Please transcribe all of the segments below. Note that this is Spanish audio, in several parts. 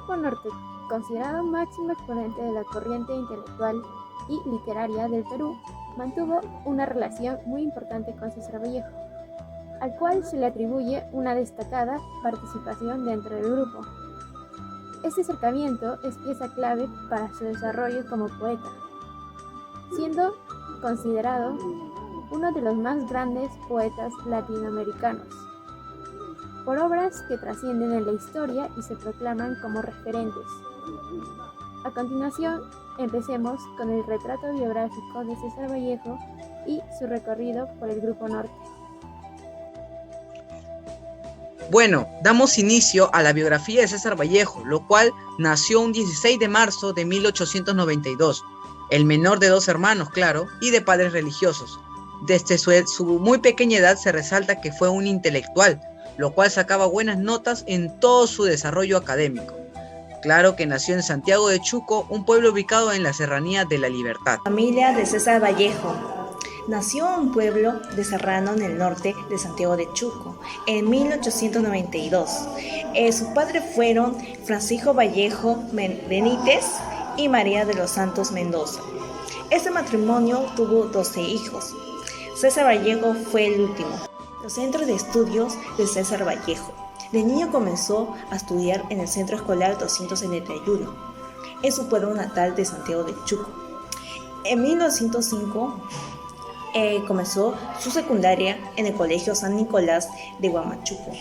Grupo Norte, considerado máximo exponente de la corriente intelectual y literaria del Perú, mantuvo una relación muy importante con César Vallejo, al cual se le atribuye una destacada participación dentro del grupo. Este acercamiento es pieza clave para su desarrollo como poeta, siendo considerado uno de los más grandes poetas latinoamericanos, por obras que trascienden en la historia y se proclaman como referentes. A continuación, empecemos con el retrato biográfico de César Vallejo y su recorrido por el Grupo Norte. Bueno, damos inicio a la biografía de César Vallejo, lo cual nació un 16 de marzo de 1892, el menor de 2 hermanos, claro, y de padres religiosos. Desde su muy pequeña edad se resalta que fue un intelectual, lo cual sacaba buenas notas en todo su desarrollo académico. Claro que nació en Santiago de Chuco, un pueblo ubicado en la Serranía de la Libertad. Familia de César Vallejo. Nació en un pueblo de Serrano en el norte de Santiago de Chuco en 1892. Sus padres fueron Francisco Vallejo Benítez y María de los Santos Mendoza. Este matrimonio tuvo 12 hijos. César Vallejo fue el último. Los centros de estudios de César Vallejo. De niño comenzó a estudiar en el Centro Escolar 271, en su pueblo natal de Santiago de Chuco. En 1905 comenzó su secundaria en el Colegio San Nicolás de Huamachuco.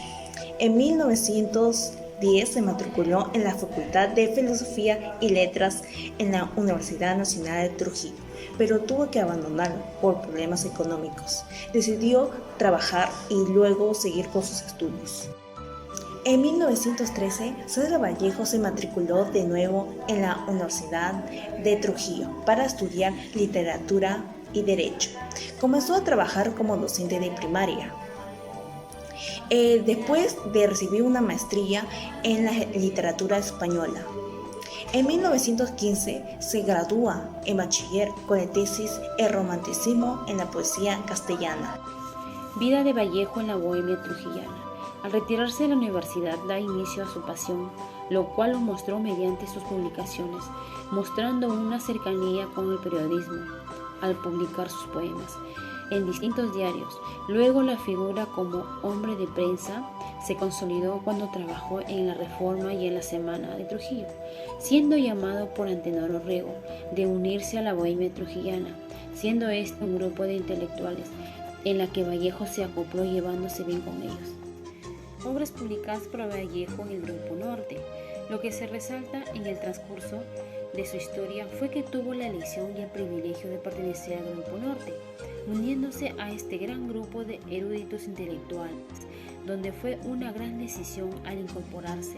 En 1910 se matriculó en la Facultad de Filosofía y Letras en la Universidad Nacional de Trujillo, pero tuvo que abandonarlo por problemas económicos. Decidió trabajar y luego seguir con sus estudios. En 1913, César Vallejo se matriculó de nuevo en la Universidad de Trujillo para estudiar literatura y derecho. Comenzó a trabajar como docente de primaria. Después de recibir una maestría en la literatura española. En 1915 se gradúa en bachiller con la tesis El romanticismo en la poesía castellana. Vida de Vallejo en la bohemia trujillana. Al retirarse de la universidad da inicio a su pasión, lo cual lo mostró mediante sus publicaciones, mostrando una cercanía con el periodismo al publicar sus poemas en distintos diarios. Luego la figura como hombre de prensa se consolidó cuando trabajó en la Reforma y en la Semana de Trujillo, siendo llamado por Antenor Orrego de unirse a la bohemia trujillana, siendo este un grupo de intelectuales en la que Vallejo se acopló llevándose bien con ellos. Obras publicadas por Vallejo en el Grupo Norte. Lo que se resalta en el transcurso de su historia fue que tuvo la elección y el privilegio de pertenecer al Grupo Norte, uniéndose a este gran grupo de eruditos intelectuales, donde fue una gran decisión al incorporarse.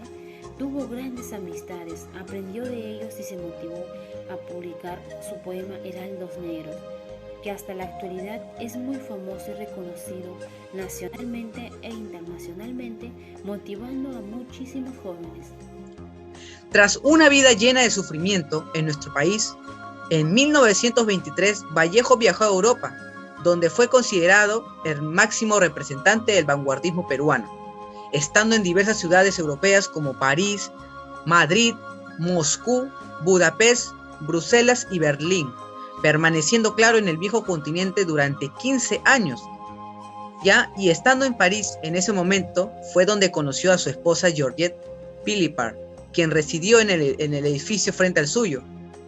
Tuvo grandes amistades, aprendió de ellos y se motivó a publicar su poema Heraldos Negros, que hasta la actualidad es muy famoso y reconocido nacionalmente e internacionalmente, motivando a muchísimos jóvenes. Tras una vida llena de sufrimiento en nuestro país, en 1923 Vallejo viajó a Europa, donde fue considerado el máximo representante del vanguardismo peruano, estando en diversas ciudades europeas como París, Madrid, Moscú, Budapest, Bruselas y Berlín, permaneciendo claro en el viejo continente durante 15 años. Y estando en París en ese momento fue donde conoció a su esposa Georgette Philippard, quien residió en el edificio frente al suyo,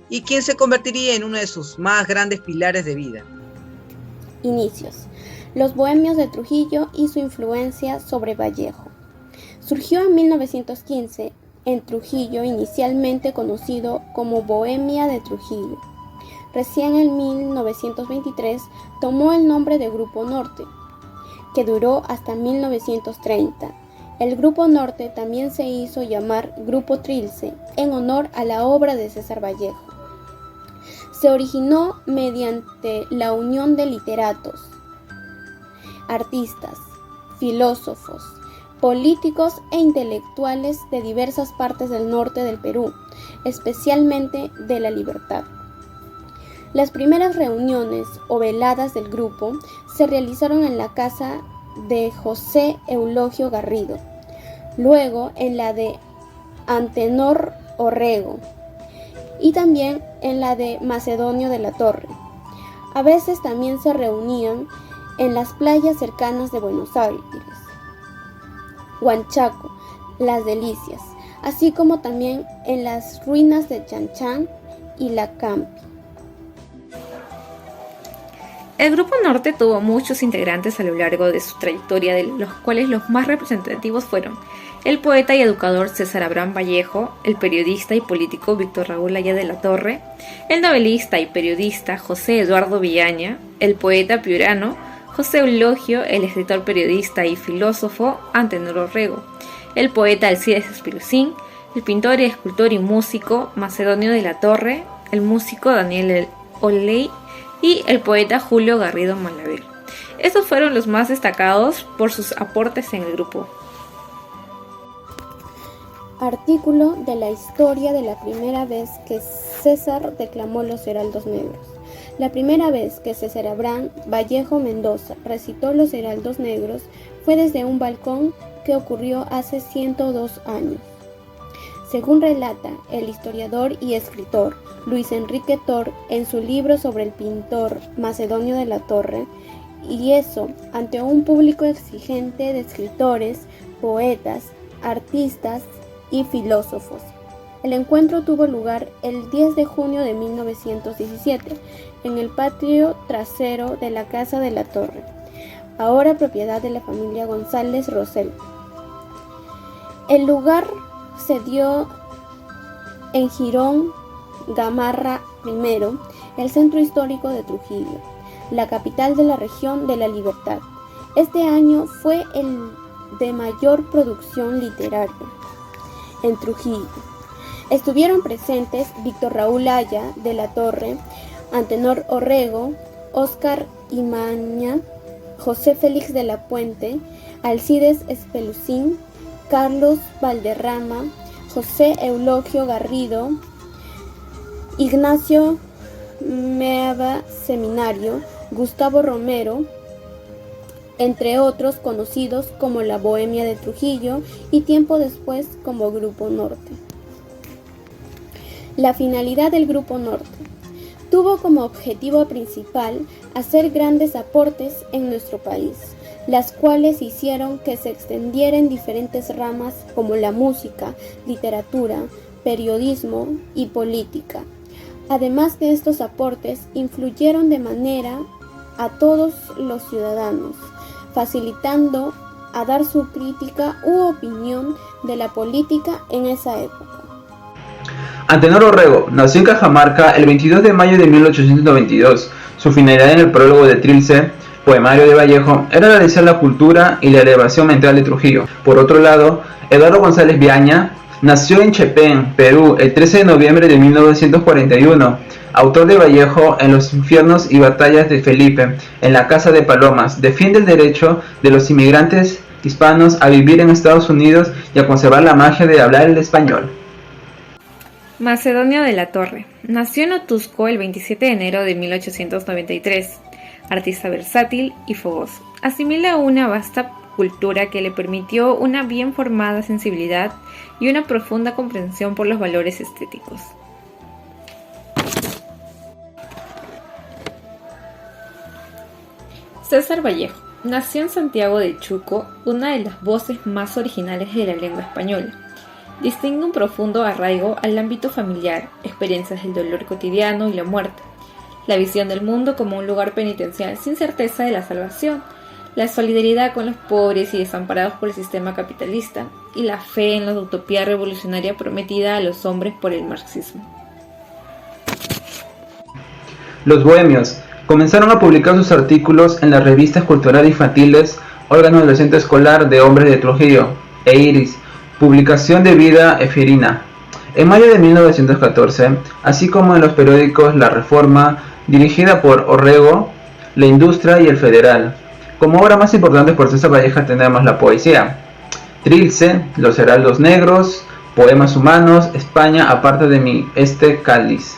y quien se convertiría en uno de sus más grandes pilares de vida. Inicios. Los bohemios de Trujillo y su influencia sobre Vallejo. Surgió en 1915 en Trujillo, inicialmente conocido como Bohemia de Trujillo. Recién en 1923 tomó el nombre de Grupo Norte, que duró hasta 1930. El Grupo Norte también se hizo llamar Grupo Trilce, en honor a la obra de César Vallejo. Se originó mediante la unión de literatos, artistas, filósofos, políticos e intelectuales de diversas partes del norte del Perú, especialmente de La Libertad. Las primeras reuniones o veladas del grupo se realizaron en la casa de José Eulogio Garrido, luego en la de Antenor Orrego y también en la de Macedonio de la Torre. A veces también se reunían en las playas cercanas de Buenos Aires, Huanchaco, Las Delicias, así como también en las ruinas de Chanchán y La Campi. El Grupo Norte tuvo muchos integrantes a lo largo de su trayectoria, de los cuales los más representativos fueron el poeta y educador César Abraham Vallejo, el periodista y político Víctor Raúl Haya de la Torre, el novelista y periodista José Eduardo Villaña, el poeta piurano José Eulogio, el escritor, periodista y filósofo Antenor Orrego, el poeta Alcides Espilosín, el pintor, escultor y músico Macedonio de la Torre, el músico Daniel Oley y el poeta Julio Garrido Malaver. Estos fueron los más destacados por sus aportes en el grupo. Artículo de la historia de la primera vez que César declamó los heraldos negros. La primera vez que César Abraham Vallejo Mendoza recitó los heraldos negros fue desde un balcón que ocurrió hace 102 años. Según relata el historiador y escritor Luis Enrique Tor en su libro sobre el pintor Macedonio de la Torre, y eso ante un público exigente de escritores, poetas, artistas y filósofos. El encuentro tuvo lugar el 10 de junio de 1917 en el patio trasero de la Casa de la Torre, ahora propiedad de la familia González Rosell. El lugar se dio en Girón Gamarra I, el centro histórico de Trujillo, la capital de la región de la Libertad. Este año fue el de mayor producción literaria en Trujillo. Estuvieron presentes Víctor Raúl Haya de la Torre, Antenor Orrego, Óscar Imaña, José Félix de la Puente, Alcides Espeluzín, Carlos Valderrama, José Eulogio Garrido, Ignacio Meaba Seminario, Gustavo Romero, entre otros conocidos como la Bohemia de Trujillo y tiempo después como Grupo Norte. La finalidad del Grupo Norte tuvo como objetivo principal hacer grandes aportes en nuestro país, las cuales hicieron que se extendiera en diferentes ramas como la música, literatura, periodismo y política. Además de estos aportes, influyeron de manera a todos los ciudadanos, facilitando a dar su crítica u opinión de la política en esa época. Antenor Orrego nació en Cajamarca el 22 de mayo de 1892. Su finalidad en el prólogo de Trilce, poemario de Vallejo, era realizar la cultura y la elevación mental de Trujillo. Por otro lado, Eduardo González Villaña nació en Chepén, Perú, el 13 de noviembre de 1941. Autor de Vallejo en Los infiernos y batallas de Felipe, en la Casa de Palomas, defiende el derecho de los inmigrantes hispanos a vivir en Estados Unidos y a conservar la magia de hablar el español. Macedonio de la Torre nació en Otusco el 27 de enero de 1893. Artista versátil y fogoso, asimila una vasta cultura que le permitió una bien formada sensibilidad y una profunda comprensión por los valores estéticos. César Vallejo nació en Santiago de Chuco, una de las voces más originales de la lengua española. Distingue un profundo arraigo al ámbito familiar, experiencias del dolor cotidiano y la muerte, la visión del mundo como un lugar penitencial sin certeza de la salvación, la solidaridad con los pobres y desamparados por el sistema capitalista, y la fe en la utopía revolucionaria prometida a los hombres por el marxismo. Los bohemios comenzaron a publicar sus artículos en las revistas culturales infantiles Órgano Adolescente Escolar de Hombres de Trujillo e Iris, publicación de Vida Efirina, en mayo de 1914, así como en los periódicos La Reforma, dirigida por Orrego, La Industria y El Federal. Como obras más importantes por César Vallejo tenemos la poesía, Trilce, Los Heraldos Negros, Poemas Humanos, España aparte de mi cáliz,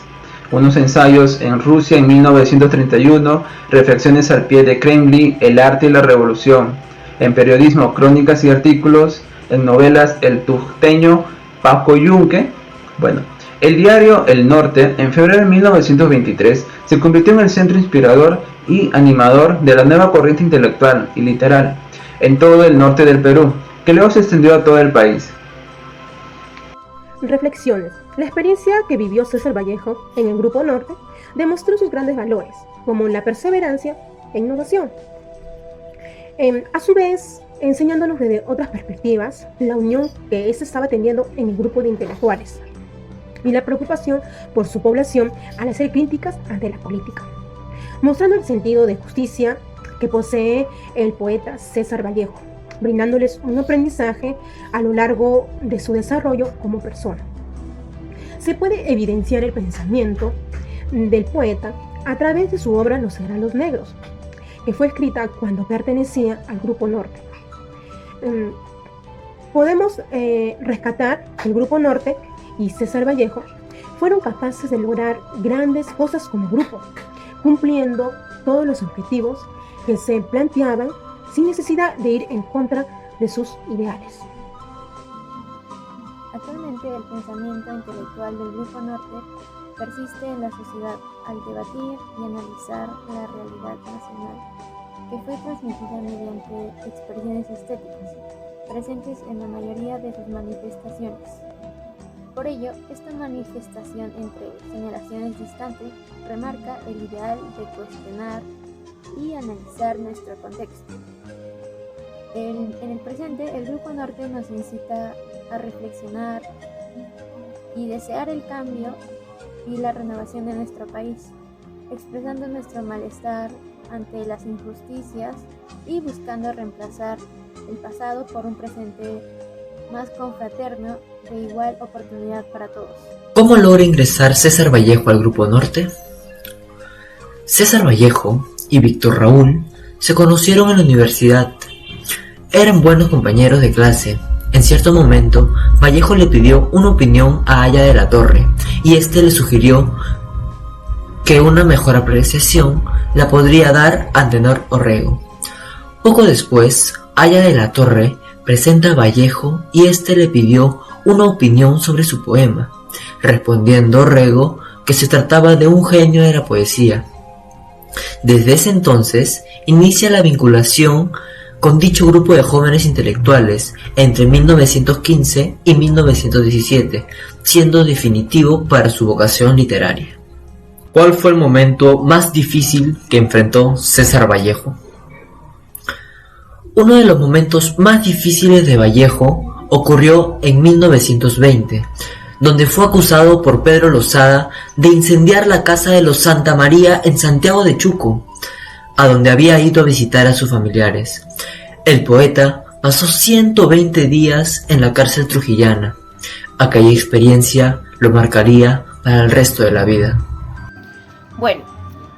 unos ensayos en Rusia en 1931, reflexiones al pie de Kremlin, El arte y la revolución, en periodismo, crónicas y artículos, en novelas El Tusteño, Paco Yunque. Bueno, el diario El Norte, en febrero de 1923, se convirtió en el centro inspirador y animador de la nueva corriente intelectual y literal en todo el norte del Perú, que luego se extendió a todo el país. Reflexiones. La experiencia que vivió César Vallejo en el Grupo Norte demostró sus grandes valores, como la perseverancia e innovación. A su vez, enseñándonos desde otras perspectivas la unión que éste estaba teniendo en el grupo de intelectuales y la preocupación por su población al hacer críticas ante la política, mostrando el sentido de justicia que posee el poeta César Vallejo, brindándoles un aprendizaje a lo largo de su desarrollo como persona. Se puede evidenciar el pensamiento del poeta a través de su obra Los Granos Negros, que fue escrita cuando pertenecía al Grupo Norte. Podemos rescatar que el Grupo Norte y César Vallejo fueron capaces de lograr grandes cosas como grupo, cumpliendo todos los objetivos que se planteaban sin necesidad de ir en contra de sus ideales. Actualmente el pensamiento intelectual del Grupo Norte persiste en la sociedad al debatir y analizar la realidad nacional, que fue transmitida mediante expresiones estéticas, presentes en la mayoría de sus manifestaciones. Por ello, esta manifestación entre generaciones distantes remarca el ideal de cuestionar y analizar nuestro contexto. En el presente, el Grupo Norte nos incita a reflexionar y desear el cambio y la renovación de nuestro país, expresando nuestro malestar ante las injusticias y buscando reemplazar el pasado por un presente más confraterno de igual oportunidad para todos. ¿Cómo logra ingresar César Vallejo al Grupo Norte? César Vallejo y Víctor Raúl se conocieron en la universidad. Eran buenos compañeros de clase. En cierto momento, Vallejo le pidió una opinión a Haya de la Torre y este le sugirió que una mejor apreciación la podría dar Antenor Orrego. Poco después, Haya de la Torre presenta a Vallejo y este le pidió una opinión sobre su poema, respondiendo Orrego que se trataba de un genio de la poesía. Desde ese entonces inicia la vinculación con dicho grupo de jóvenes intelectuales entre 1915 y 1917, siendo definitivo para su vocación literaria. ¿Cuál fue el momento más difícil que enfrentó César Vallejo? Uno de los momentos más difíciles de Vallejo ocurrió en 1920, donde fue acusado por Pedro Losada de incendiar la casa de los Santa María en Santiago de Chuco, a donde había ido a visitar a sus familiares. El poeta pasó 120 días en la cárcel trujillana. Aquella experiencia lo marcaría para el resto de la vida. Bueno,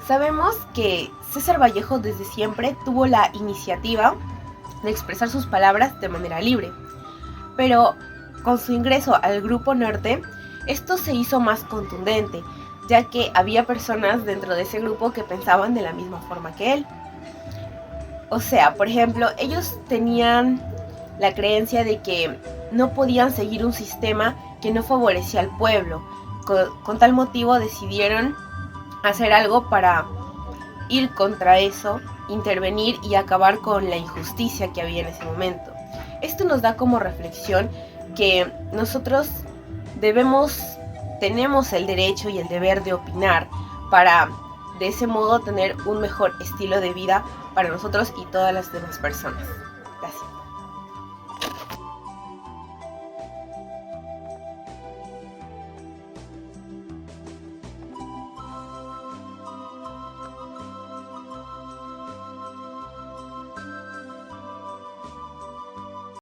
sabemos que César Vallejo desde siempre tuvo la iniciativa de expresar sus palabras de manera libre, pero con su ingreso al Grupo Norte, esto se hizo más contundente, ya que había personas dentro de ese grupo que pensaban de la misma forma que él. O sea, por ejemplo, ellos tenían la creencia de que no podían seguir un sistema que no favorecía al pueblo. Con tal motivo decidieron hacer algo para ir contra eso, intervenir y acabar con la injusticia que había en ese momento. Esto nos da como reflexión que nosotros tenemos el derecho y el deber de opinar para de ese modo tener un mejor estilo de vida para nosotros y todas las demás personas.